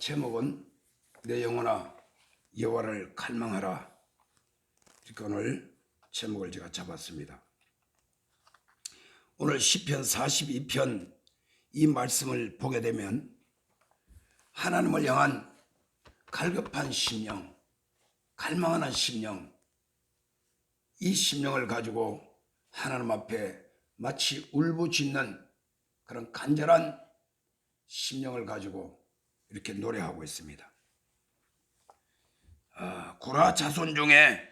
제목은 내 영혼아 여호와를 갈망하라. 이렇게 오늘 제목을 제가 잡았습니다. 오늘 시편 42편 이 말씀을 보게 되면 하나님을 향한 갈급한 심령, 갈망하는 심령, 이 심령을 가지고 하나님 앞에 마치 울부짖는 그런 간절한 심령을 가지고 이렇게 노래하고 있습니다. 고라 자손 중에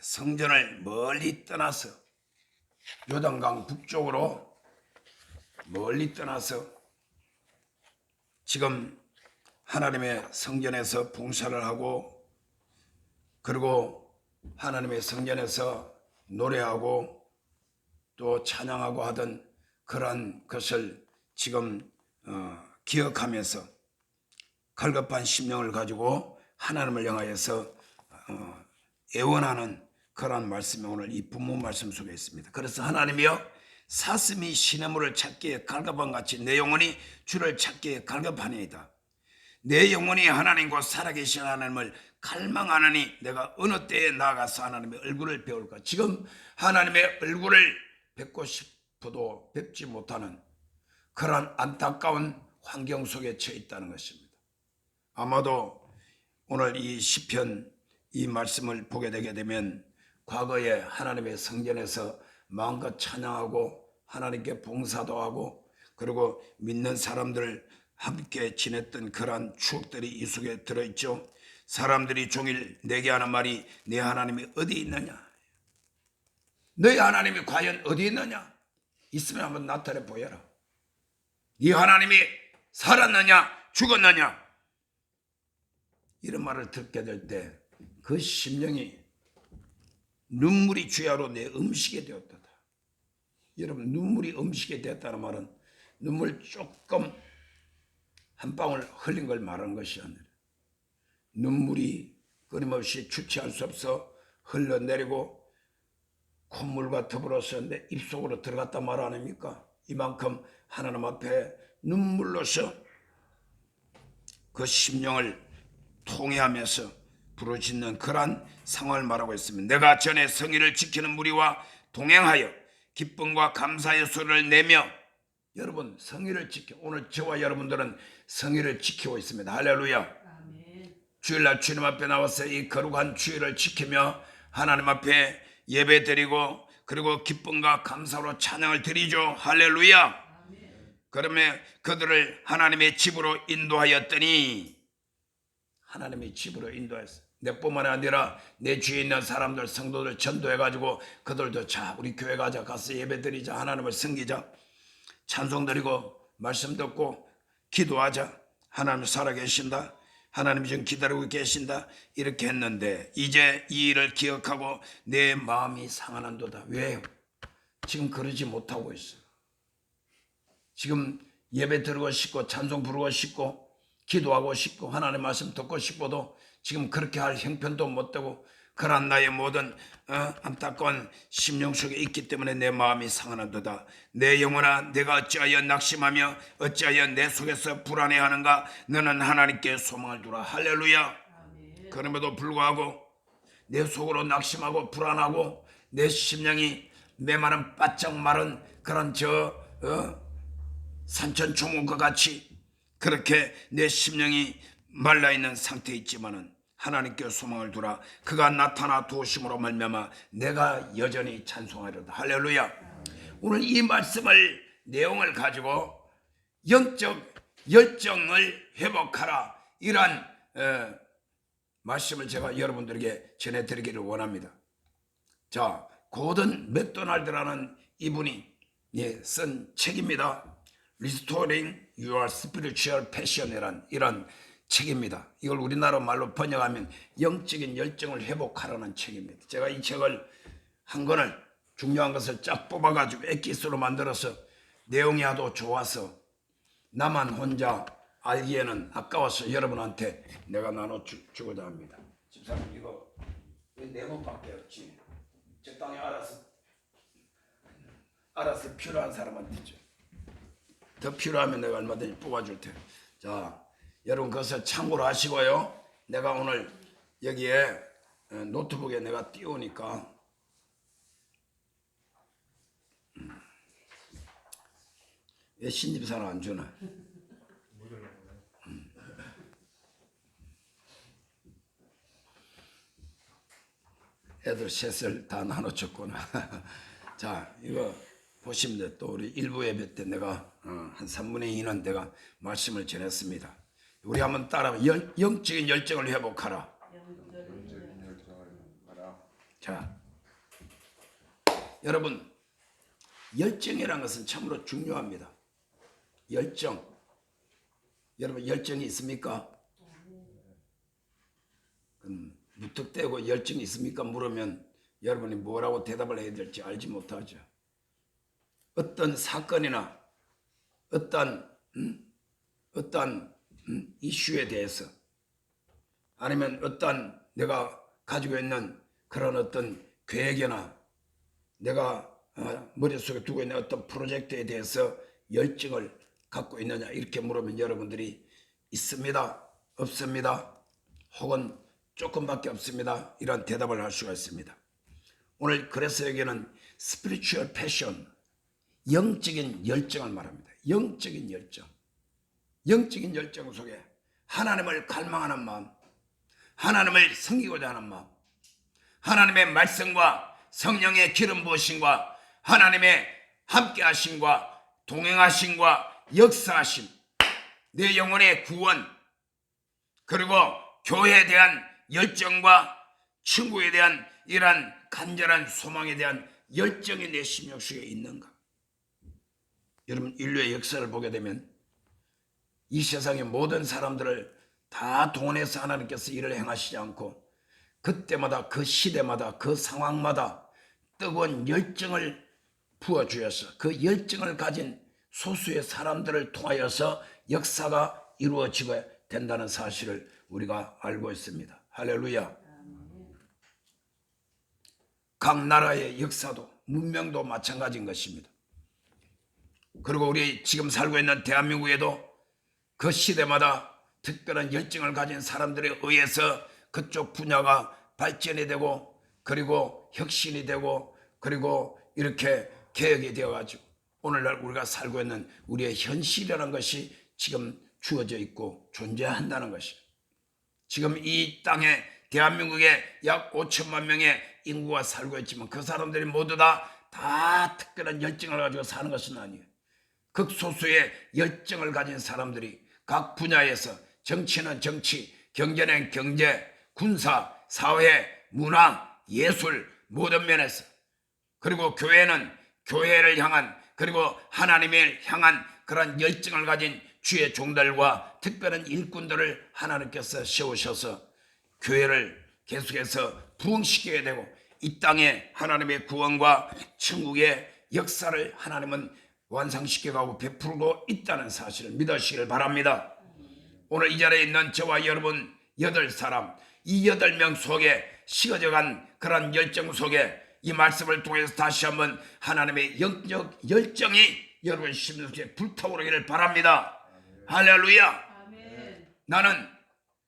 성전을 멀리 떠나서 요단강 북쪽으로 멀리 떠나서 지금 하나님의 성전에서 봉사를 하고, 그리고 하나님의 성전에서 노래하고 또 찬양하고 하던 그러한 것을 지금 기억하면서 갈급한 심령을 가지고 하나님을 향하여서 애원하는 그러한 말씀이 오늘 이 본문 말씀 속에 있습니다. 그래서 하나님이여 사슴이 시냇물을 찾기에 갈급한 같이 내 영혼이 주를 찾기에 갈급하니이다. 내 영혼이 하나님 곧 살아계신 하나님을 갈망하느니 내가 어느 때에 나아가서 하나님의 얼굴을 배울까. 지금 하나님의 얼굴을 뵙고 싶어도 뵙지 못하는 그러한 안타까운 환경 속에 처해 있다는 것입니다. 아마도 오늘 이 시편 이 말씀을 보게 되게 되면 과거에 하나님의 성전에서 마음껏 찬양하고 하나님께 봉사도 하고 그리고 믿는 사람들 함께 지냈던 그러한 추억들이 이 속에 들어있죠. 사람들이 종일 내게 하는 말이 내 하나님이 어디 있느냐, 너희 하나님이 과연 어디 있느냐, 있으면 한번 나타내 보여라. 네 하나님이 살았느냐 죽었느냐, 이런 말을 듣게 될 때 그 심령이 눈물이 주야로 내 음식이 되었다. 여러분, 눈물이 음식이 되었다는 말은 눈물 조금 한 방울 흘린 걸 말하는 것이 아니라 눈물이 끊임없이 주체할 수 없어 흘러내리고 콧물과 더불어서 내 입속으로 들어갔단 말 아닙니까? 이만큼 하나님 앞에 눈물로서 그 심령을 통해하면서 부르짖는 그러한 상황을 말하고 있습니다. 내가 전에 성의를 지키는 무리와 동행하여 기쁨과 감사의 소리를 내며, 여러분 성의를 지켜, 오늘 저와 여러분들은 성의를 지키고 있습니다. 할렐루야. 아멘. 주일날 주님 앞에 나와서 이 거룩한 주일을 지키며 하나님 앞에 예배 드리고 그리고 기쁨과 감사로 찬양을 드리죠. 할렐루야. 아멘. 그러면 그들을 하나님의 집으로 인도하였더니, 하나님의 집으로 인도했어요. 내뿐만 아니라 내 주위에 있는 사람들, 성도들 전도해가지고 그들도 자 우리 교회 가자, 가서 예배 드리자, 하나님을 섬기자, 찬송 드리고 말씀 듣고 기도하자, 하나님 살아계신다, 하나님이 지금 기다리고 계신다, 이렇게 했는데 이제 이 일을 기억하고 내 마음이 상하는도다. 왜요? 지금 그러지 못하고 있어. 지금 예배 드리고 싶고 찬송 부르고 싶고 기도하고 싶고 하나님 말씀 듣고 싶어도 지금 그렇게 할 형편도 못 되고 그러한 나의 모든 안타까운 심령 속에 있기 때문에 내 마음이 상하는도다. 내 영혼아 내가 어찌하여 낙심하며 어찌하여 내 속에서 불안해하는가. 너는 하나님께 소망을 두라. 할렐루야. 아멘. 그럼에도 불구하고 내 속으로 낙심하고 불안하고 내 심령이 메마른 바짝 마른 그런 산천초목과 같이 그렇게 내 심령이 말라있는 상태에 있지만은 하나님께 소망을 두라. 그가 나타나 도우심으로 말미암아 내가 여전히 찬송하리로다. 할렐루야. 오늘 이 말씀을 내용을 가지고 영적 열정을 회복하라, 이러한 말씀을 제가 여러분들에게 전해드리기를 원합니다. 자, 고든 맥도날드라는 이분이 쓴 책입니다. Restoring Your Spiritual Passion이란 이런 책입니다. 이걸 우리나라 말로 번역하면 영적인 열정을 회복하라는 책입니다. 제가 이 책을 한 권을 중요한 것을 쫙 뽑아가지고 엑기스로 만들어서 내용이 아주 좋아서 나만 혼자 알기에는 아까워서 여러분한테 내가 나눠주고자 합니다. 집사님, 이거 네 권밖에 없지. 적당히 알아서 필요한 사람한테 줘. 더 필요하면 내가 얼마든지 뽑아줄 테니. 자, 여러분 그것을 참고로 하시고요. 내가 오늘 여기에 노트북에 내가 띄우니까 왜 신집사를 안 주나? 애들 셋을 다 나눠줬구나. 자, 이거 보시면 돼. 또 우리 일부 예배 때 내가 한 3분의 2는 내가 말씀을 전했습니다. 우리 한번 따라 영적인 열정을 회복하라. 자, 여러분 열정이라는 것은 참으로 중요합니다. 열정. 여러분 열정이 있습니까? 무턱대고 열정이 있습니까? 물으면 여러분이 뭐라고 대답을 해야 될지 알지 못하죠. 어떤 사건이나 어떤 이슈에 대해서 아니면 어떤 내가 가지고 있는 그런 어떤 계획이나 내가 머릿속에 두고 있는 어떤 프로젝트에 대해서 열정을 갖고 있느냐 이렇게 물으면 여러분들이 있습니다, 없습니다, 혹은 조금밖에 없습니다 이런 대답을 할 수가 있습니다. 오늘 그래서 여기는 spiritual passion, 영적인 열정을 말합니다. 영적인 열정. 영적인 열정 속에 하나님을 갈망하는 마음, 하나님을 섬기고자 하는 마음, 하나님의 말씀과 성령의 기름 부으심과 하나님의 함께 하심과 동행하심과 역사하심, 내 영혼의 구원, 그리고 교회에 대한 열정과 친구에 대한 이러한 간절한 소망에 대한 열정이 내 심령 속에 있는가? 여러분 인류의 역사를 보게 되면 이 세상의 모든 사람들을 다 동원해서 하나님께서 일을 행하시지 않고 그때마다 그 시대마다 그 상황마다 뜨거운 열정을 부어주셔서 그 열정을 가진 소수의 사람들을 통하여서 역사가 이루어지게 된다는 사실을 우리가 알고 있습니다. 할렐루야. 각 나라의 역사도 문명도 마찬가지인 것입니다. 그리고 우리 지금 살고 있는 대한민국에도 그 시대마다 특별한 열정을 가진 사람들에 의해서 그쪽 분야가 발전이 되고 그리고 혁신이 되고 그리고 이렇게 개혁이 되어가지고 오늘날 우리가 살고 있는 우리의 현실이라는 것이 지금 주어져 있고 존재한다는 것이죠. 지금 이 땅에 대한민국에 약 5천만 명의 인구가 살고 있지만 그 사람들이 모두 다 특별한 열정을 가지고 사는 것은 아니에요. 극소수의 열정을 가진 사람들이 각 분야에서 정치는 정치, 경제는 경제, 군사, 사회, 문화, 예술 모든 면에서 그리고 교회는 교회를 향한 그리고 하나님을 향한 그런 열정을 가진 주의 종들과 특별한 일꾼들을 하나님께서 세우셔서 교회를 계속해서 부흥시키게 되고 이 땅에 하나님의 구원과 천국의 역사를 하나님은 완성시켜가고 베풀고 있다는 사실을 믿으시길 바랍니다. 오늘 이 자리에 있는 저와 여러분 8사람, 이 8명 속에 식어져간 그런 열정 속에 이 말씀을 통해서 다시 한번 하나님의 영적 열정이 여러분 심령에 불타오르기를 바랍니다. 할렐루야. 아멘. 나는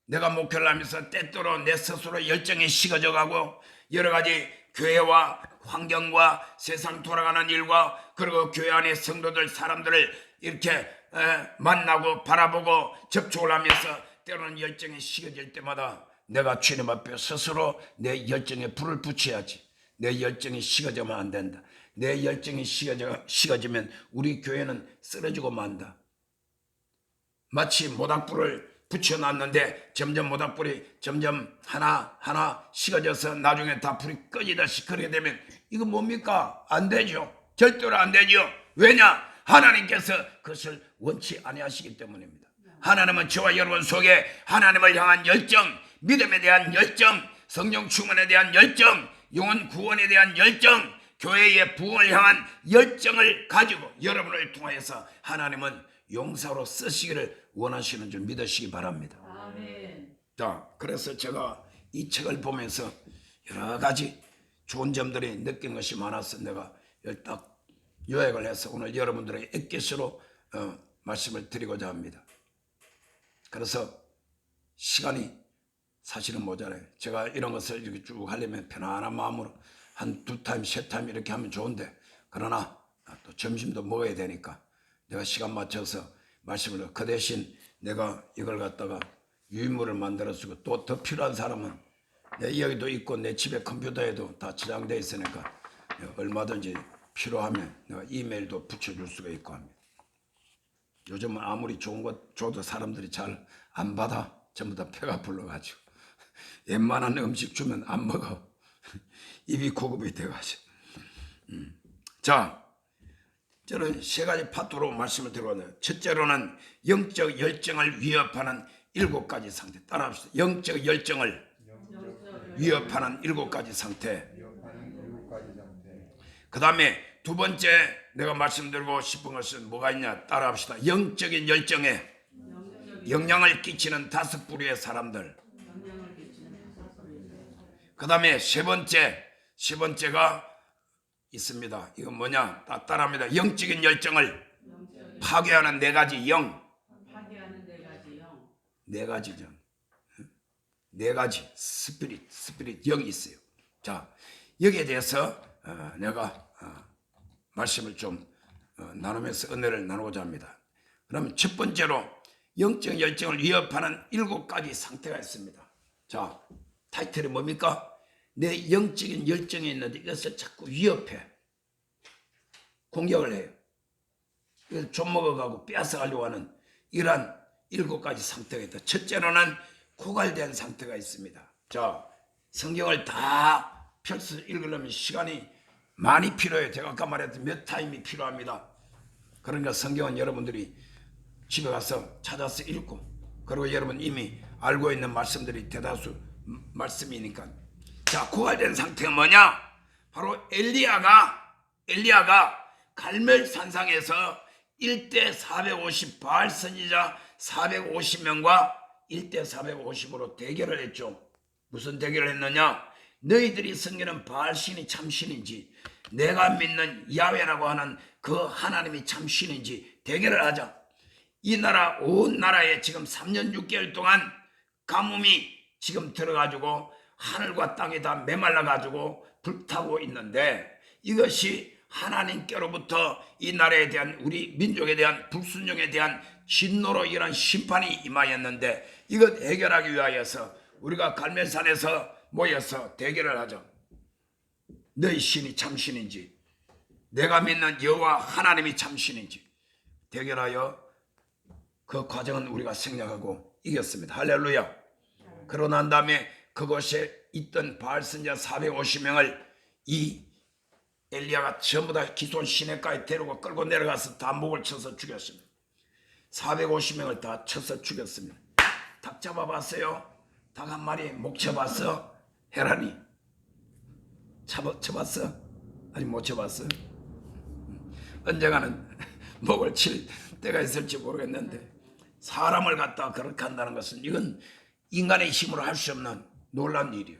내가 목회를 하면서 때때로 내 스스로 열정이 식어져가고 여러 가지 교회와 환경과 세상 돌아가는 일과 그리고 교회 안의 성도들 사람들을 이렇게 만나고 바라보고 접촉을 하면서 때로는 열정이 식어질 때마다 내가 주님 앞에 스스로 내 열정에 불을 붙여야지. 내 열정이 식어지면 안 된다. 내 열정이 식어지면 우리 교회는 쓰러지고 만다. 마치 모닥불을 붙여놨는데 점점 모닥불이 점점 하나 식어져서 나중에 다 불이 꺼지다시 그렇게 되면 이거 뭡니까? 안 되죠. 절대로 안 되죠. 왜냐? 하나님께서 그것을 원치 아니하시기 때문입니다. 하나님은 저와 여러분 속에 하나님을 향한 열정, 믿음에 대한 열정, 성령 충만에 대한 열정, 영혼 구원에 대한 열정, 교회의 부흥을 향한 열정을 가지고 여러분을 통해서 하나님은 용사로 쓰시기를 원하시는 줄 믿으시기 바랍니다. 아멘. 자, 그래서 제가 이 책을 보면서 여러 가지 좋은 점들이 느낀 것이 많아서 내가 딱 요약을 해서 오늘 여러분들의 엑기스로 말씀을 드리고자 합니다. 그래서 시간이 사실은 모자라요. 제가 이런 것을 이렇게 쭉 하려면 편안한 마음으로 한 2타임, 3타임 이렇게 하면 좋은데, 그러나 또 점심도 먹어야 되니까 내가 시간 맞춰서 말씀을, 그 대신 내가 이걸 갖다가 유인물을 만들어 쓰고, 또 더 필요한 사람은 내 여기도 있고 내 집에 컴퓨터에도 다 저장되어 있으니까 얼마든지 필요하면 내가 이메일도 붙여줄 수가 있고 합니다. 요즘은 아무리 좋은 것 줘도 사람들이 잘 안 받아. 전부 다 배가 불러가지고 웬만한 음식 주면 안 먹어. 입이 고급이 돼가지고. 자, 저는 3가지 파트로 말씀을 드리거든요. 첫째로는 영적 열정을 위협하는 7가지 상태. 따라합시다. 영적 열정을 위협하는 7가지 상태. 그 다음에 2번째 내가 말씀드리고 싶은 것은 뭐가 있냐? 따라합시다. 영적인 열정에 영향을 끼치는 5부류의 사람들. 그 다음에 세 번째가 있습니다. 이건 뭐냐? 따라합니다. 영적인 열정을 파괴하는 4가지 영. 4가지죠. 4가지 스피릿 영이 있어요. 자, 여기에 대해서 내가 말씀을 좀 나누면서 은혜를 나누고자 합니다. 그러면 첫 번째로 영적 열정을 위협하는 7가지 상태가 있습니다. 자, 타이틀이 뭡니까? 내 영적인 열정이 있는데 이것을 자꾸 위협해. 공격을 해요. 이걸 좀 먹어가고 빼앗아가려고 하는 이러한 7가지 상태가 있다. 첫째로는 고갈된 상태가 있습니다. 자, 성경을 다 펼쳐 읽으려면 시간이 많이 필요해요. 제가 아까 말했던 몇 타임이 필요합니다. 그러니까 성경은 여러분들이 집에 가서 찾아서 읽고, 그리고 여러분 이미 알고 있는 말씀들이 대다수 말씀이니까. 자, 고갈된 상태가 뭐냐? 바로 엘리야가 갈멜산상에서 1대 450 바알 선지자 450명과 1대 450으로 대결을 했죠. 무슨 대결을 했느냐? 너희들이 섬기는 바알신이 참신인지, 내가 믿는 야훼라고 하는 그 하나님이 참신인지 대결을 하자. 이 나라 온 나라에 지금 3년 6개월 동안 가뭄이 지금 들어가지고 하늘과 땅이 다 메말라가지고 불타고 있는데, 이것이 하나님께로부터 이 나라에 대한, 우리 민족에 대한 불순종에 대한 진노로 이런 심판이 임하였는데, 이것 해결하기 위하여서 우리가 갈멜산에서 모여서 대결을 하죠. 너희 신이 참신인지, 내가 믿는 여호와 하나님이 참신인지 대결하여 그 과정은 우리가 생략하고 이겼습니다. 할렐루야. 그러고 난 다음에 그곳에 있던 바알 선지자 450명을 이 엘리야가 전부 다 기손 시내가에 데리고 끌고 내려가서 다 목을 쳐서 죽였습니다. 450명을 다 쳐서 죽였습니다. 닭 잡아봤어요? 닭 한 마리 목 쳐봤어? 헤라니 쳐봤어? 아니 못 쳐봤어? 언젠가는 목을 칠 때가 있을지 모르겠는데, 사람을 갖다가 그렇게 한다는 것은 이건 인간의 힘으로 할 수 없는 놀라운 일이에요.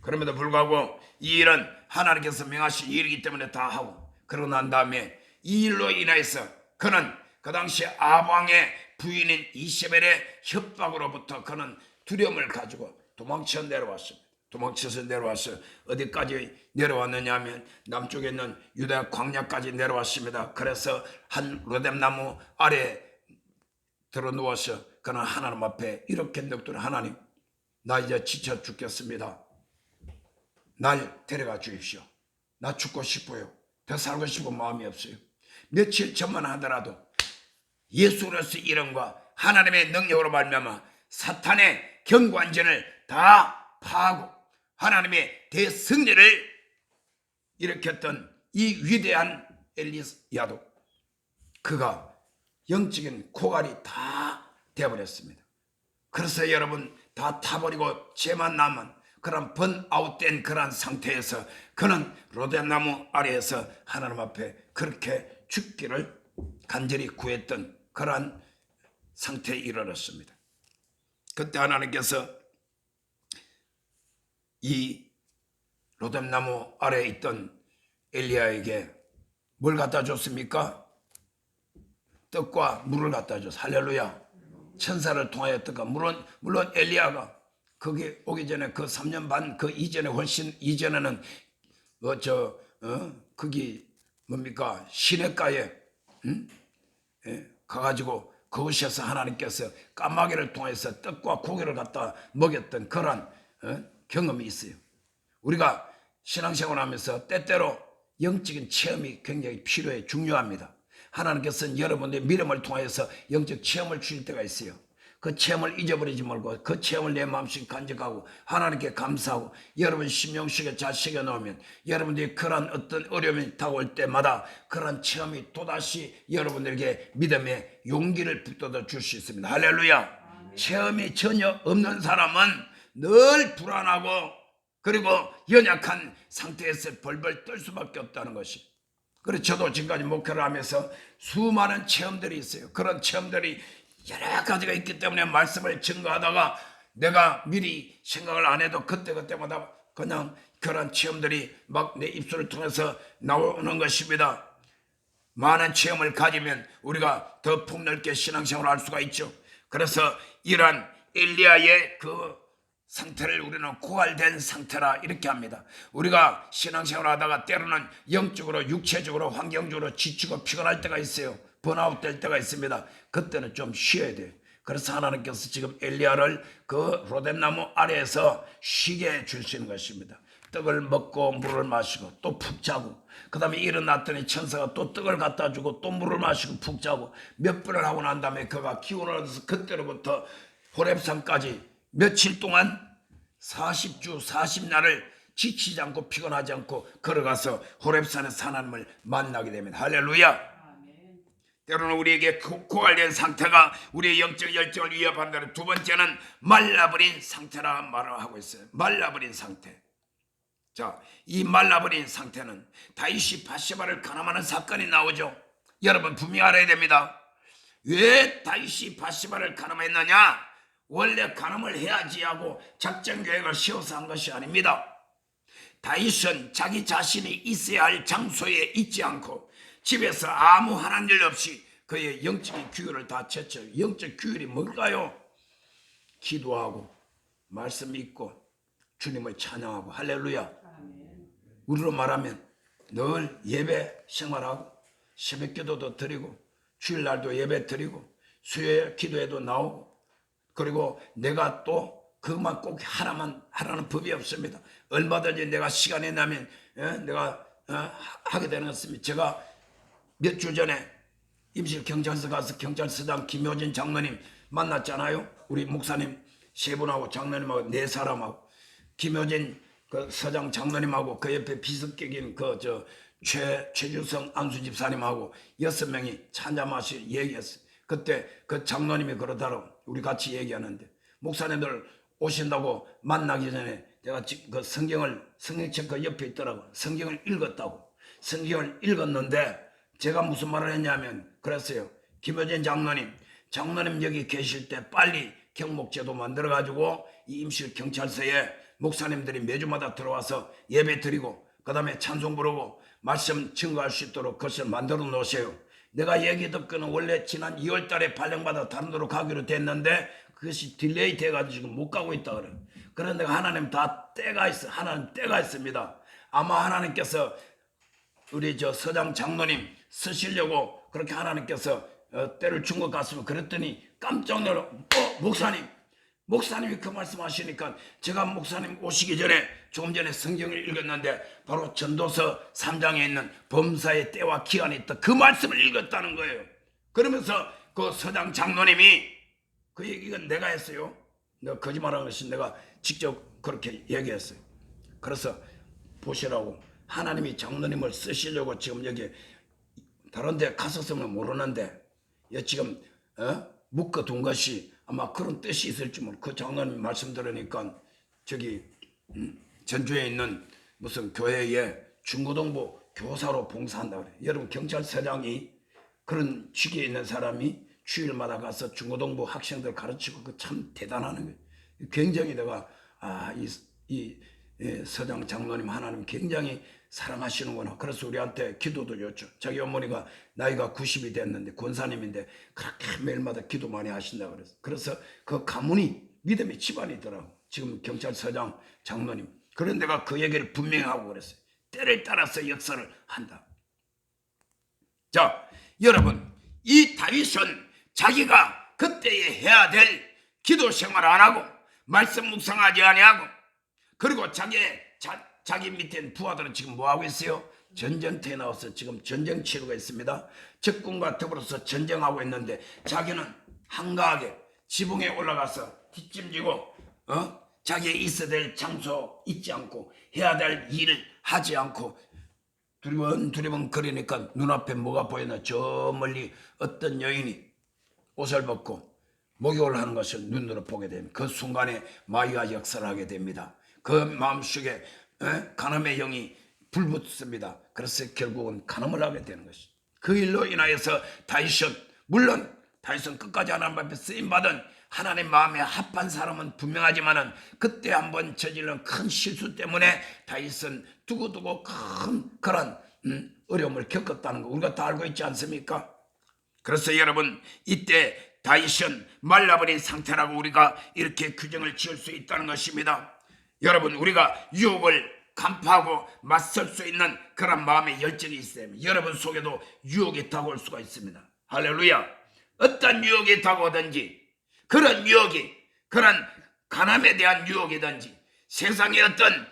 그럼에도 불구하고 이 일은 하나님께서 명하신 일이기 때문에 다 하고, 그러고 난 다음에 이 일로 인해서 그는 그 당시 아방의 부인인 이세벨의 협박으로부터 그는 두려움을 가지고 도망쳐 내려왔습니다. 도망쳐서 내려와서 어디까지 내려왔느냐 하면 남쪽에 있는 유다 광야까지 내려왔습니다. 그래서 한 로뎀나무 아래 들어 누워서 그는 하나님 앞에 이렇게 넋두려, 하나님, 나 이제 지쳐 죽겠습니다. 날 데려가 주십시오. 나 죽고 싶어요. 더 살고 싶은 마음이 없어요. 며칠 전만 하더라도 예수 그리스도의 이름과 하나님의 능력으로 말미암아 사탄의 경관전을 다 파하고 하나님의 대승리를 일으켰던 이 위대한 엘리야도 그가 영적인 고갈이 다 되어버렸습니다. 그래서 여러분 다 타버리고 죄만 남은 그런 번아웃된 그런 상태에서 그는 로뎀나무 아래에서 하나님 앞에 그렇게 죽기를 간절히 구했던 그러한 상태에 이르렀습니다. 그때 하나님께서 이 로뎀나무 아래에 있던 엘리야에게 뭘 갖다 줬습니까? 떡과 물을 갖다 줬어. 할렐루야. 천사를 통하였던가. 물론 엘리야가 거기 오기 전에 그 3년 반 그 이전에 훨씬 이전에는 거기 뭡니까 시냇가에 가가지고 그곳에서 하나님께서 까마귀를 통해서 떡과 고기를 갖다 먹였던 그런 경험이 있어요. 우리가 신앙생활 하면서 때때로 영적인 체험이 굉장히 필요해 중요합니다. 하나님께서는 여러분의 믿음을 통해서 영적 체험을 주실 때가 있어요. 그 체험을 잊어버리지 말고 그 체험을 내 마음속에 간직하고 하나님께 감사하고 여러분 심령속에 잘 새겨놓으면 여러분들이 그런 어떤 어려움이 다가올 때마다 그런 체험이 또다시 여러분들에게 믿음의 용기를 북돋아 줄 수 있습니다. 할렐루야. 체험이 전혀 없는 사람은 늘 불안하고 그리고 연약한 상태에서 벌벌 떨 수밖에 없다는 것이. 그래서 저도 지금까지 목회를 하면서 수많은 체험들이 있어요. 그런 체험들이 여러 가지가 있기 때문에 말씀을 증거하다가 내가 미리 생각을 안 해도 그때그때마다 그냥 그런 체험들이 막 내 입술을 통해서 나오는 것입니다. 많은 체험을 가지면 우리가 더 폭넓게 신앙생활을 할 수가 있죠. 그래서 이러한 엘리야의 그 상태를 우리는 고갈된 상태라 이렇게 합니다. 우리가 신앙생활 하다가 때로는 영적으로 육체적으로 환경적으로 지치고 피곤할 때가 있어요. 번아웃 될 때가 있습니다. 그때는 좀 쉬어야 돼요. 그래서 하나님께서 지금 엘리야를 그 로뎀나무 아래에서 쉬게 해 주시는 것입니다. 떡을 먹고 물을 마시고 또 푹 자고 그 다음에 일어났더니 천사가 또 떡을 갖다 주고 또 물을 마시고 푹 자고 몇 번을 하고 난 다음에 그가 기운을 얻어서 그때로부터 호렙산까지 며칠 동안 40주 40날을 지치지 않고 피곤하지 않고 걸어가서 호렙산에서 하나님을 만나게 됩니다. 할렐루야. 때로는 우리에게 고갈된 상태가 우리의 영적 열정을 위협한다는 두 번째는 말라버린 상태라 말을 하고 있어요. 말라버린 상태. 자, 이 말라버린 상태는 다윗이 밧세바를 간음하는 사건이 나오죠. 여러분 분명히 알아야 됩니다. 왜 다윗이 밧세바를 간음했느냐? 원래 간음을 해야지 하고 작전 계획을 세워서 한 것이 아닙니다. 다윗은 자기 자신이 있어야 할 장소에 있지 않고 집에서 아무 하는 일 없이 그의 영적인 규율을 다 제쳐요. 영적 규율이 뭘까요? 기도하고 말씀 읽고 주님을 찬양하고 할렐루야. 우리로 말하면 늘 예배 생활하고 새벽기도도 드리고 주일날도 예배 드리고 수요일 기도에도 나오고 그리고 내가 또 그것만 꼭 하라는 법이 없습니다. 얼마든지 내가 시간이 나면 내가 하게 되는 것입니다. 제가 몇 주 전에 임실 경찰서 가서 경찰서장 김효진 장로님 만났잖아요. 우리 목사님 세 분하고 장로님하고 네 사람하고 김효진 그 서장 장로님하고 그 옆에 비석격인 최주성 안수 집사님하고 6명이 찬자 마시 얘기했어요. 그때 그 장로님이 그러더라고. 우리 같이 얘기하는데 목사님들 오신다고 만나기 전에 내가 그 성경책 그 옆에 있더라고. 성경을 읽었다고. 성경을 읽었는데 제가 무슨 말을 했냐면 그랬어요. 김효진 장로님 여기 계실 때 빨리 경목제도 만들어가지고 이 임실 경찰서에 목사님들이 매주마다 들어와서 예배 드리고 그 다음에 찬송 부르고 말씀 증거할 수 있도록 그것을 만들어 놓으세요. 내가 얘기 듣고는 원래 지난 2월 달에 발령받아 다른 데로 가기로 됐는데 그것이 딜레이 돼가지고 지금 못 가고 있다 그래. 그런데 하나님 다 때가 있어. 하나님 때가 있습니다. 아마 하나님께서 우리 서장 장로님 쓰시려고 그렇게 하나님께서 때를 준 것 같습니다. 그랬더니 깜짝 놀라 목사님이 그 말씀하시니까 제가 목사님 오시기 전에 조금 전에 성경을 읽었는데 바로 전도서 3장에 있는 범사의 때와 기한이 있다. 그 말씀을 읽었다는 거예요. 그러면서 그 서장 장로님이 그 얘기가 내가 했어요. 내가 거짓말한 것이 내가 직접 그렇게 얘기했어요. 그래서 보시라고 하나님이 장로님을 쓰시려고 지금 여기 다른 데 갔었으면 모르는데 지금 묶어둔 것이 아마 그런 뜻이 있을지 모르고 그 장로님 말씀 들으니까 저기 전주에 있는 무슨 교회에 중고등부 교사로 봉사한다 그래. 여러분 경찰서장이 그런 직위에 있는 사람이 주일마다 가서 중고등부 학생들 가르치고 그 참 대단하는 거예요. 굉장히 내가 서장 장로님 하나님 굉장히 사랑하시는구나. 그래서 우리한테 기도도 줬죠. 자기 어머니가 나이가 90이 됐는데 권사님인데 그렇게 매일마다 기도 많이 하신다 그래서. 그래서 그 가문이 믿음의 집안이더라고. 지금 경찰서장 장로님. 그런 내가 그 얘기를 분명히 하고 그랬어요. 때를 따라서 역사를 한다. 자, 여러분, 이 다윗은 자기가 그때에 해야 될 기도 생활 안 하고 말씀 묵상하지 아니하고 그리고 자기 밑에 부하들은 지금 뭐 하고 있어요? 전쟁터에 나와서 지금 전쟁 치르고 있습니다. 적군과 더불어서 전쟁하고 있는데 자기는 한가하게 지붕에 올라가서 뒷짐지고 자기의 있어야 될 장소 잊지 않고 해야 될 일을 하지 않고 두리번 거리니까 눈앞에 뭐가 보이나 저 멀리 어떤 여인이 옷을 벗고 목욕을 하는 것을 눈으로 보게 됩니다. 그 순간에 마귀가 역사를 하게 됩니다. 그 마음속에 간음의 영이 불붙습니다. 그래서 결국은 간음을 하게 되는 것이죠. 그 일로 인하여서 다윗은 물론 다윗은 끝까지 하나님 앞에 쓰임받은 하나님 마음에 합한 사람은 분명하지만은 그때 한번 저지른 큰 실수 때문에 다윗은 두고두고 큰 그런 어려움을 겪었다는 거 우리가 다 알고 있지 않습니까? 그래서 여러분 이때 다윗은 말라버린 상태라고 우리가 이렇게 규정을 지을 수 있다는 것입니다. 여러분 우리가 유혹을 간파하고 맞설 수 있는 그런 마음의 열정이 있어요. 여러분 속에도 유혹이 다가올 수가 있습니다. 할렐루야. 어떤 유혹이 다가오든지 그런 유혹이 그런 간암에 대한 유혹이든지 세상의 어떤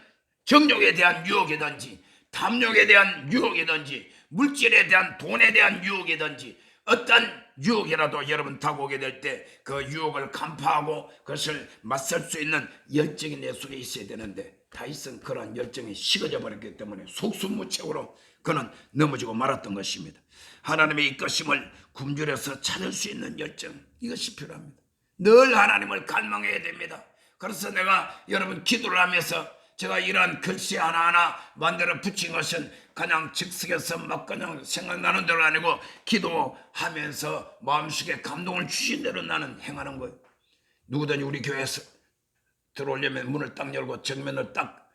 정욕에 대한 유혹이든지 탐욕에 대한 유혹이든지 물질에 대한 돈에 대한 유혹이든지 어떤 유혹이라도 여러분 다가오게 될 때 그 유혹을 간파하고 그것을 맞설 수 있는 열정이 내 속에 있어야 되는데 다윗은 그런 열정이 식어져 버렸기 때문에 속수무책으로 그는 넘어지고 말았던 것입니다. 하나님의 이끄심을 굶주려서 찾을 수 있는 열정 이것이 필요합니다. 늘 하나님을 갈망해야 됩니다. 그래서 내가 여러분 기도를 하면서 제가 이러한 글씨 하나하나 만들어 붙인 것은 그냥 즉석에서 막 그냥 생각나는 대로 아니고 기도하면서 마음속에 감동을 주신 대로 나는 행하는 거예요. 누구든지 우리 교회에서 들어오려면 문을 딱 열고 정면을 딱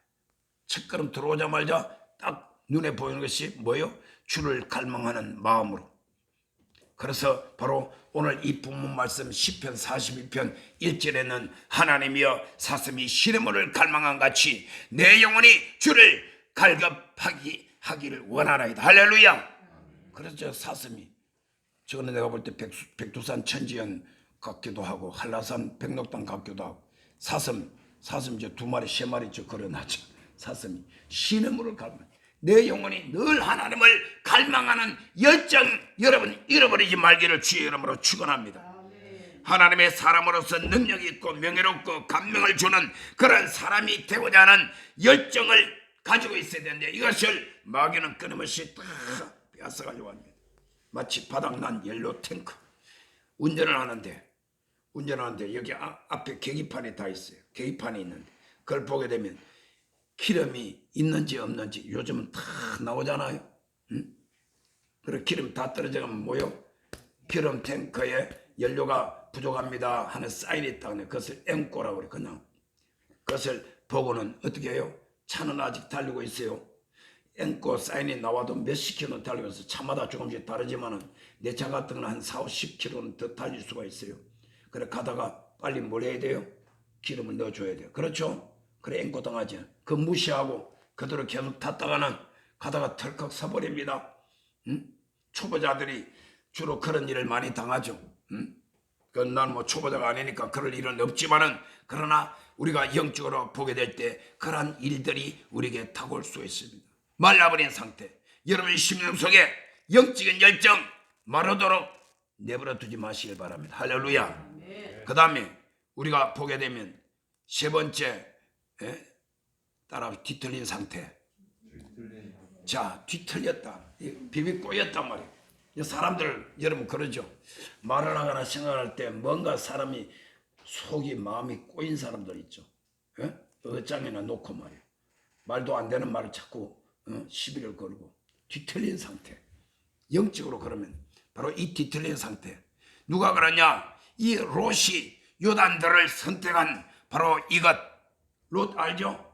첫걸음 들어오자마자 딱 눈에 보이는 것이 뭐예요? 주를 갈망하는 마음으로. 그래서 바로 오늘 이 본문 말씀 시편 42편 1절에는 하나님이여 사슴이 시냇물을 갈망한 같이 내 영혼이 주를 갈급하기를 원하나이다. 할렐루야. 그래서 사슴이 저거는 내가 볼 때 백두산 천지연 같기도 하고 한라산 백록당 같기도 하고 사슴 저 두 마리 세 마리 저 걸어놨죠. 사슴이 시냇물을 갈망. 내 영혼이 늘 하나님을 갈망하는 열정 여러분 잃어버리지 말기를 주의 이름으로 축원합니다. 하나님의 사람으로서 능력이 있고 명예롭고 감명을 주는 그런 사람이 되고자 하는 열정을 가지고 있어야 되는데 이것을 마귀는 끊임없이 다 빼앗아가려고 합니다. 마치 바닥난 옐로 탱크 운전을 하는데 여기 앞에 계기판이 다 있어요. 계기판이 있는데 그걸 보게 되면 기름이 있는지 없는지 요즘은 다 나오잖아요. 그리고 기름 다 떨어져가면 뭐요? 기름 탱크에 연료가 부족합니다 하는 사인이 있다고 해요. 그것을 앵꼬라고 그래요. 그냥 그것을 보고는 어떻게 해요? 차는 아직 달리고 있어요. 앵꼬 사인이 나와도 몇십 킬로는 달리면서 차마다 조금씩 다르지만은 내 차 같은 건 한 40-50킬로는 더 달릴 수가 있어요. 그래 가다가 빨리 뭘 해야 돼요? 기름을 넣어줘야 돼요. 그렇죠? 그래 앵꼬 당하지. 그 무시하고 그대로 계속 탔다가는 가다가 털컥 서버립니다. 초보자들이 주로 그런 일을 많이 당하죠. 그건 난 뭐 초보자가 아니니까 그럴 일은 없지만은 그러나 우리가 영적으로 보게 될 때 그런 일들이 우리에게 다가올 수 있습니다. 말라버린 상태. 여러분의 심령 속에 영적인 열정 마르도록 내버려 두지 마시길 바랍니다. 할렐루야. 그 다음에 우리가 보게 되면 세 번째 따라 뒤틀린 상태. 자, 뒤틀렸다. 비비 꼬였단 말이에요. 사람들 여러분 그러죠. 말을 하거나 생각할 때 뭔가 사람이 속이 마음이 꼬인 사람들 있죠. 어장에나 놓고 말이에요. 말도 안 되는 말을 자꾸 시비를 걸고 뒤틀린 상태. 영적으로 그러면 바로 이 뒤틀린 상태. 누가 그러냐? 이 롯이 요단들을 선택한 바로 이것. 롯 알죠?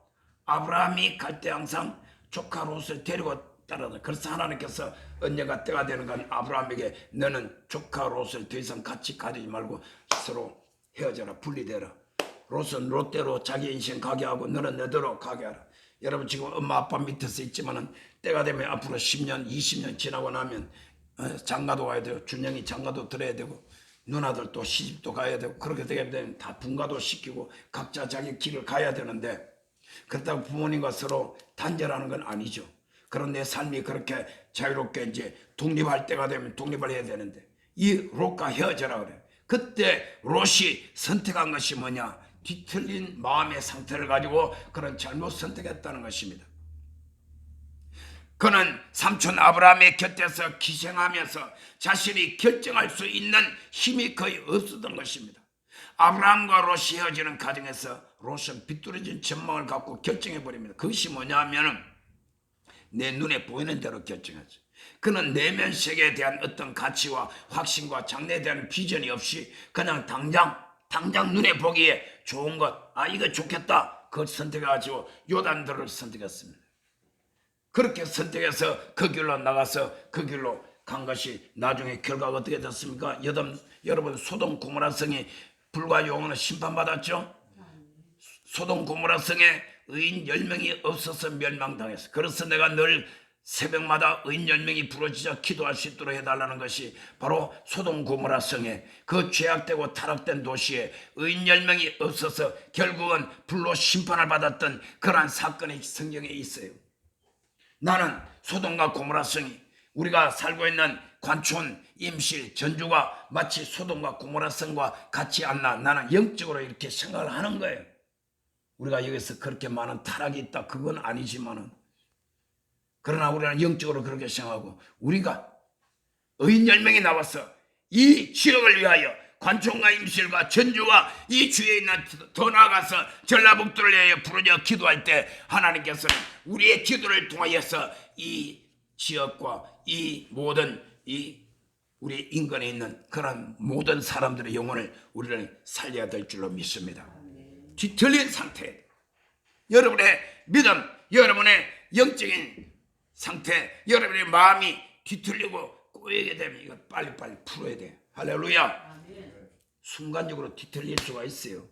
아브라함이 갈 때 항상 조카 롯을 데리고 따라다. 그래서 하나님께서 언제가 때가 되는 건 아브라함에게 너는 조카 롯을 더 이상 같이 가지지 말고 서로 헤어져라, 분리되라. 롯은 롯대로 자기 인생 가게 하고 너는 너대로 가게 하라. 여러분 지금 엄마 아빠 밑에서 있지만은 때가 되면 앞으로 10년 20년 지나고 나면 장가도 가야 되고 준영이 장가도 들어야 되고 누나들도 시집도 가야 되고 그렇게 되게 되면 다 분가도 시키고 각자 자기 길을 가야 되는데 그렇다고 부모님과 서로 단절하는 건 아니죠. 그런 내 삶이 그렇게 자유롭게 이제 독립할 때가 되면 독립을 해야 되는데 이 롯과 헤어져라 그래. 그때 롯이 선택한 것이 뭐냐? 뒤틀린 마음의 상태를 가지고 그런 잘못 선택했다는 것입니다. 그는 삼촌 아브라함의 곁에서 기생하면서 자신이 결정할 수 있는 힘이 거의 없었던 것입니다. 아브라함과 롯이 헤어지는 과정에서 롯은 비뚤어진 전망을 갖고 결정해버립니다. 그것이 뭐냐 하면은 내 눈에 보이는 대로 결정하죠. 그는 내면 세계에 대한 어떤 가치와 확신과 장래에 대한 비전이 없이 그냥 당장 눈에 보기에 좋은 것, 이거 좋겠다, 그걸 선택해가지고 요단들을 선택했습니다. 그렇게 선택해서 그 길로 나가서 그 길로 간 것이 나중에 결과가 어떻게 됐습니까? 여러분 소돔 고모라 성이 불과 영원히 심판받았죠? 소돔 고모라 성에 의인 10명이 없어서 멸망당했어. 그래서 내가 늘 새벽마다 의인 10명이 부러지자 기도할 수 있도록 해달라는 것이 바로 소돔 고모라 성에 그 죄악되고 타락된 도시에 의인 10명이 없어서 결국은 불로 심판을 받았던 그러한 사건이 성경에 있어요. 나는 소돔과 고모라 성이 우리가 살고 있는 관촌, 임실, 전주가 마치 소돔과 고모라 성과 같지 않나 나는 영적으로 이렇게 생각을 하는 거예요. 우리가 여기서 그렇게 많은 타락이 있다 그건 아니지만은 그러나 우리는 영적으로 그렇게 생각하고 우리가 의인 10명이 나와서 이 지역을 위하여 관촌과 임실과 전주와 이 주위에 있는 더 나아가서 전라북도를 위하여 부르짖어 기도할 때 하나님께서는 우리의 기도를 통하여서 이 지역과 이 모든 우리 인근에 있는 그런 모든 사람들의 영혼을 우리를 살려야 될 줄로 믿습니다. 뒤틀린 상태, 여러분의 믿음, 여러분의 영적인 상태, 여러분의 마음이 뒤틀리고 꼬이게 되면 이거 빨리빨리 풀어야 돼. 할렐루야. 순간적으로 뒤틀릴 수가 있어요.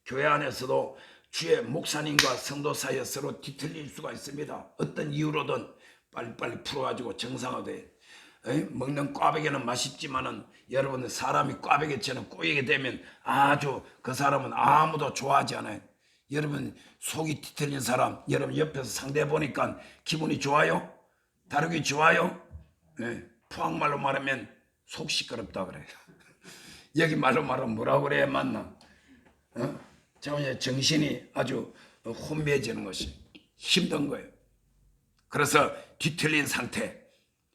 교회 안에서도 주의 목사님과 성도 사이에 서로 뒤틀릴 수가 있습니다. 어떤 이유로든 빨리빨리 풀어가지고 정상화돼. 먹는 꽈배기는 맛있지만은 여러분 사람이 꽈배기처럼 꼬이게 되면 아주 그 사람은 아무도 좋아하지 않아요. 여러분 속이 뒤틀린 사람 여러분 옆에서 상대해 보니까 기분이 좋아요? 다루기 좋아요? 포항말로 말하면 속 시끄럽다 그래요. 여기 말로 말하면 뭐라고 그래야 맞나? 정신이 아주 혼미해지는 것이 힘든 거예요. 그래서 뒤틀린 상태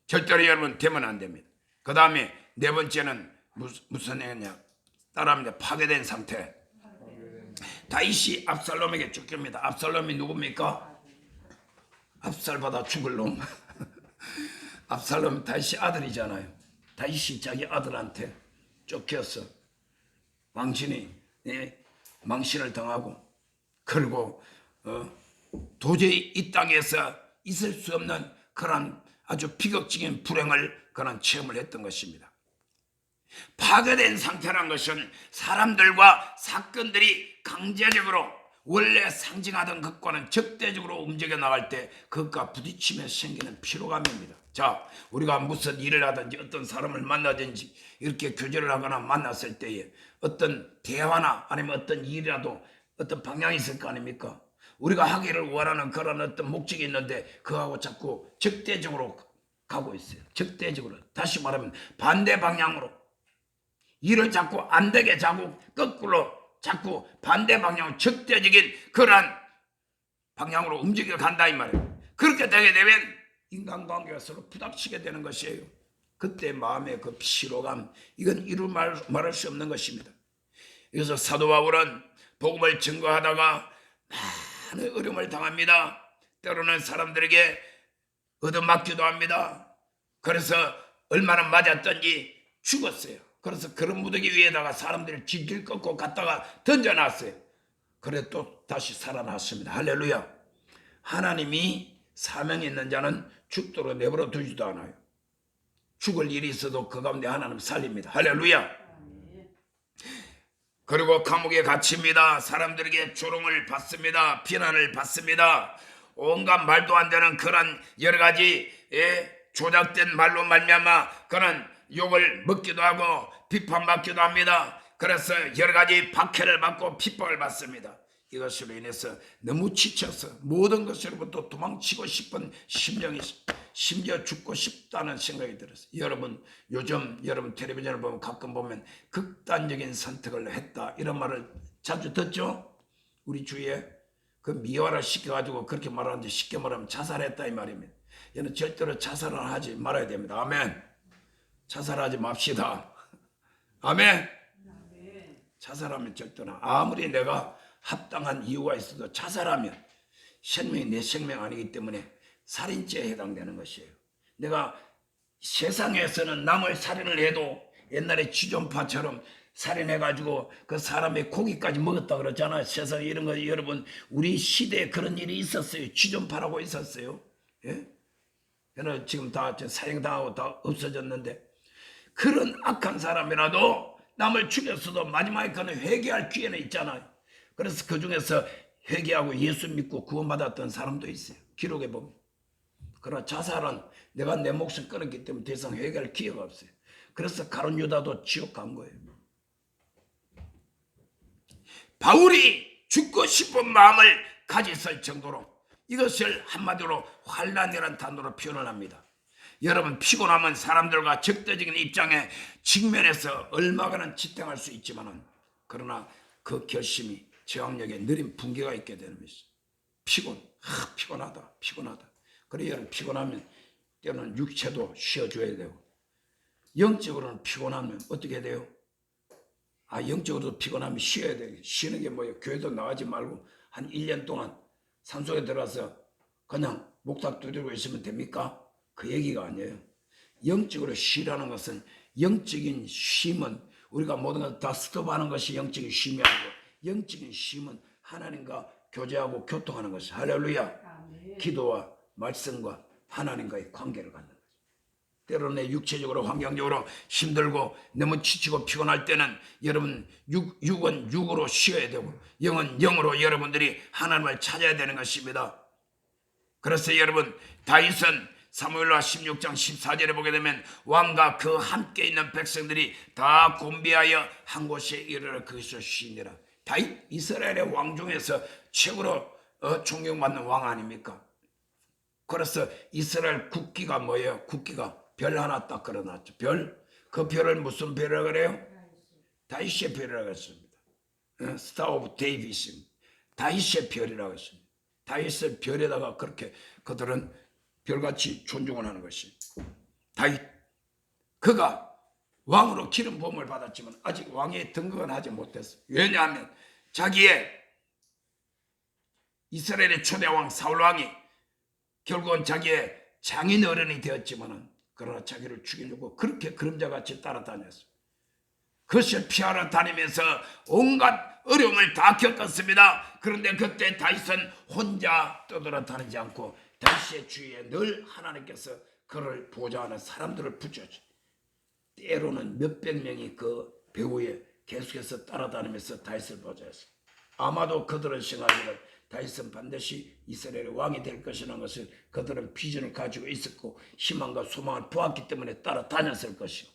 절대로 여러분 되면 안 됩니다. 그 다음에 네 번째는 무슨 애냐? 따라합니다. 파괴된 상태. 다윗이 압살롬에게 쫓깁니다. 압살롬이 누굽니까? 압살받아 죽을 놈. 압살롬 다윗이 아들이잖아요. 다윗이 자기 아들한테 쫓겼어. 왕신이 망신을 당하고 그리고 도저히 이 땅에서 있을 수 없는 그런 아주 비극적인 불행을 그런 체험을 했던 것입니다. 파괴된 상태란 것은 사람들과 사건들이 강제적으로 원래 상징하던 것과는 적대적으로 움직여 나갈 때 그것과 부딪히며 생기는 피로감입니다. 자, 우리가 무슨 일을 하든지 어떤 사람을 만나든지 이렇게 교제를 하거나 만났을 때에 어떤 대화나 아니면 어떤 일이라도 어떤 방향이 있을 거 아닙니까? 우리가 하기를 원하는 그런 어떤 목적이 있는데 그거하고 자꾸 적대적으로 가고 있어요. 적대적으로. 다시 말하면 반대 방향으로 일을 자꾸 안 되게 자꾸 거꾸로 자꾸 반대 방향 적대적인 그러한 방향으로 움직여 간다 이 말이에요. 그렇게 되게 되면 인간관계가 서로 부닥치게 되는 것이에요. 그때 마음의 그 피로감 이건 이루 말할 수 없는 것입니다. 그래서 사도 바울은 복음을 증거하다가 많은 어려움을 당합니다. 때로는 사람들에게 얻어맞기도 합니다. 그래서 얼마나 맞았던지 죽었어요. 그래서 그런 무더기 위에다가 사람들을 질질 꺾고 갔다가 던져놨어요. 그래 또 다시 살아났습니다. 할렐루야. 하나님이 사명이 있는 자는 죽도록 내버려 두지도 않아요. 죽을 일이 있어도 그 가운데 하나님 살립니다. 할렐루야. 그리고 감옥에 갇힙니다. 사람들에게 조롱을 받습니다. 비난을 받습니다. 온갖 말도 안 되는 그런 여러 가지 조작된 말로 말미암아 그런 욕을 먹기도 하고 비판받기도 합니다. 그래서 여러 가지 박해를 받고 핍박을 받습니다. 이것으로 인해서 너무 지쳐서 모든 것으로부터 도망치고 싶은 심령이 심지어 죽고 싶다는 생각이 들었어요. 요즘 여러분 텔레비전을 보면 가끔 보면 극단적인 선택을 했다 이런 말을 자주 듣죠. 우리 주위에 그 미화를 시켜가지고 그렇게 말하는데 쉽게 말하면 자살했다 이 말입니다. 얘는 절대로 자살을 하지 말아야 됩니다. 아멘. 자살하지 맙시다. 아멘. 자살하면 절대로 아무리 내가 합당한 이유가 있어도 자살하면 생명이 내 생명 아니기 때문에 살인죄에 해당되는 것이에요. 내가 세상에서는 남을 살인을 해도 옛날에 지존파처럼 살인해가지고 그 사람의 고기까지 먹었다 그러잖아요. 세상에 이런 거 여러분 우리 시대에 그런 일이 있었어요. 지존파라고 있었어요. 예? 그는 지금 다 사형당하고 다 없어졌는데 그런 악한 사람이라도 남을 죽였어도 마지막에 그는 회개할 기회는 있잖아요. 그래서 그 중에서 회개하고 예수 믿고 구원받았던 사람도 있어요. 기록에 보면. 그러나 자살은 내가 내 목숨 끊었기 때문에 더 이상 회개할 기회가 없어요. 그래서 가룟 유다도 지옥 간 거예요. 바울이 죽고 싶은 마음을 가졌을 정도로 이것을 한마디로 환난이라는 단어로 표현을 합니다. 여러분 피곤하면 사람들과 적대적인 입장에 직면해서 얼마간은 지탱할 수 있지만 그러나 그 결심이 저항력에 느린 분개가 있게 되는 것이죠. 피곤하다. 그래 여러분 피곤하면 때로는 육체도 쉬어줘야 되고 영적으로는 피곤하면 어떻게 돼요? 영적으로도 피곤하면 쉬어야 돼요. 쉬는 게 뭐예요? 교회도 나가지 말고 한 1년 동안 산속에 들어가서 그냥 목탁 두드리고 있으면 됩니까? 그 얘기가 아니에요. 영적으로 쉬라는 것은 영적인 쉼은 우리가 모든 걸 다 스톱하는 것이 영적인 쉼이 아니고 영적인 쉼은 하나님과 교제하고 교통하는 것이 할렐루야. 아멘. 기도와 말씀과 하나님과의 관계를 갖는 거죠. 때로는 내 육체적으로 환경적으로 힘들고 너무 지치고 피곤할 때는 여러분 육은 육으로 쉬어야 되고 영은 영으로 여러분들이 하나님을 찾아야 되는 것입니다. 그래서 여러분 다윗은 사무엘하 16장 14절에 보게 되면 왕과 그 함께 있는 백성들이 다 곤비하여 한 곳에 이르러 거기서 쉬니라. 다윗 이스라엘의 왕 중에서 최고로 존경받는 왕 아닙니까? 그래서 이스라엘 국기가 뭐예요? 국기가 별 하나 딱 걸어놨죠. 별. 그 별을 무슨 별이라고 그래요? 다윗의 별이라고 했습니다. 스타 오브 데이빗입니다. 다윗의 별이라고 했습니다. 다윗의 별에다가 그렇게 그들은 별같이 존중을 하는 것이 다윗. 그가 왕으로 기름 부음을 받았지만 아직 왕의 등극은 하지 못했어요. 왜냐하면 자기의 이스라엘의 초대왕 사울왕이 결국은 자기의 장인 어른이 되었지만 그러나 자기를 죽이려고 그렇게 그림자같이 따라다녔어요. 그것을 피하러 다니면서 온갖 어려움을 다 겪었습니다. 그런데 그때 다윗은 혼자 떠돌아다니지 않고 다윗의 주위에 늘 하나님께서 그를 보좌하는 사람들을 붙였죠. 때로는 몇백 명이 그 배후에 계속해서 따라다니면서 다윗을 보좌했어요. 아마도 그들은 생각하기를 다윗은 반드시 이스라엘의 왕이 될 것이라는 것을 그들은 비전을 가지고 있었고 희망과 소망을 보았기 때문에 따라다녔을 것이고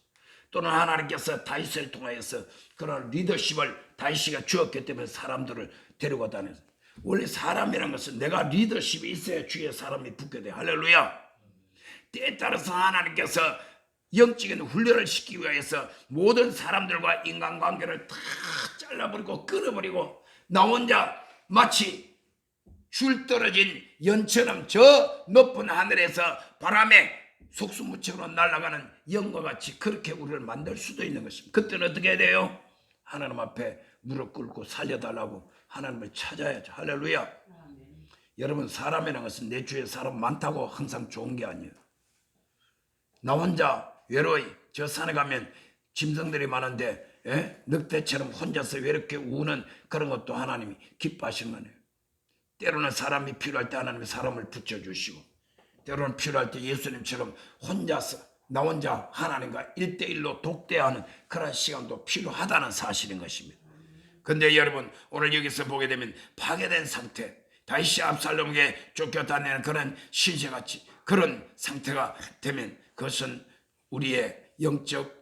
또는 하나님께서 다윗을 통하여서 그런 리더십을 다윗이가 주었기 때문에 사람들을 데리고 다녔어요. 원래 사람이라는 것은 내가 리더십이 있어야 주위에 사람이 붙게 돼. 할렐루야. 때에 따라서 하나님께서 영적인 훈련을 시키기 위해서 모든 사람들과 인간관계를 다 잘라버리고 끊어버리고 나 혼자 마치 줄 떨어진 연처럼 저 높은 하늘에서 바람에 속수무책으로 날아가는 영과 같이 그렇게 우리를 만들 수도 있는 것입니다. 그때는 어떻게 해야 돼요? 하나님 앞에 무릎 꿇고 살려달라고 하나님을 찾아야죠. 할렐루야. 아멘. 여러분 사람이라는 것은 내 주위에 사람 많다고 항상 좋은 게 아니에요. 나 혼자 외로이 저 산에 가면 짐승들이 많은데 늑대처럼 혼자서 외롭게 우는 그런 것도 하나님이 기뻐하시는 거예요. 때로는 사람이 필요할 때 하나님이 사람을 붙여주시고, 때로는 필요할 때 예수님처럼 혼자서 나 혼자 하나님과 1대1로 독대하는 그런 시간도 필요하다는 사실인 것입니다. 근데 여러분, 오늘 여기서 보게 되면 파괴된 상태, 다윗이 압살롬에게 쫓겨다니는 그런 시체같이 그런 상태가 되면 그것은 우리의 영적